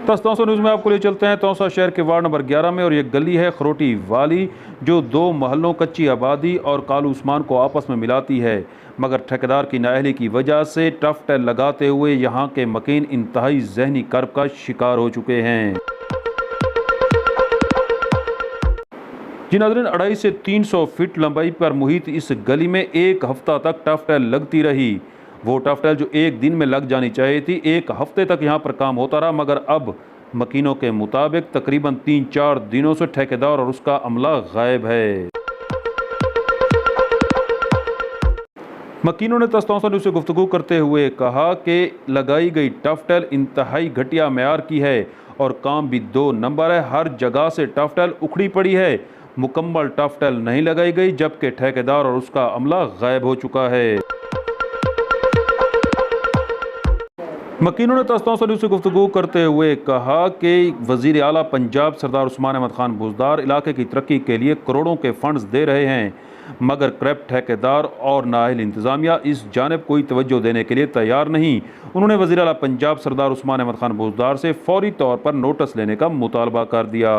Taunsa news में आपको ले चलते हैं तौसा शहर के वार्ड नंबर 11 में, और ये गली है खरोटी वाली जो दो महलों कच्ची आबादी और कालू उस्मान को आपस में मिलाती है, मगर ठेकेदार की नाअहली की वजह से टफ टेल लगाते हुए यहाँ के मकीन इंतहाई जहनी कर्ब का शिकार हो चुके हैं। जी नाज़रीन, 250 से 300 फीट लंबाई पर मुहित इस गली में एक हफ्ता तक टफ टेल लगती रही। वो टफ टेल जो एक दिन में लग जानी चाहिए थी, एक हफ्ते तक यहाँ पर काम होता रहा, मगर अब मकीनों के मुताबिक तकरीबन 3-4 दिनों से ठेकेदार और उसका अमला गायब है। मकीनों ने तौसा न्यूज़ से गुफ्तगू करते हुए कहा कि लगाई गई टफ टेल इंतहाई घटिया मेयार की है और काम भी 2 नंबर है। हर जगह से टफ टेल उखड़ी पड़ी है, मुकम्मल टफ टेल नहीं लगाई गई, जबकि ठेकेदार और उसका अमला गायब हो चुका है। मकीनों ने तौसा न्यूज़ से गुफ्तगू करते हुए कहा कि वज़ीर आला पंजाब सरदार उस्मान अहमद खान बुज़दार इलाके की तरक्की के लिए करोड़ों के फंड्स दे रहे हैं, मगर क्रैप ठेकेदार और नाअहल इंतज़ामिया इस जानिब कोई तवज्जो देने के लिए तैयार नहीं। उन्होंने वज़ीर आला पंजाब सरदार उस्मान अहमद खान बुज़दार से फौरी तौर पर नोटिस लेने का मुतालबा कर दिया।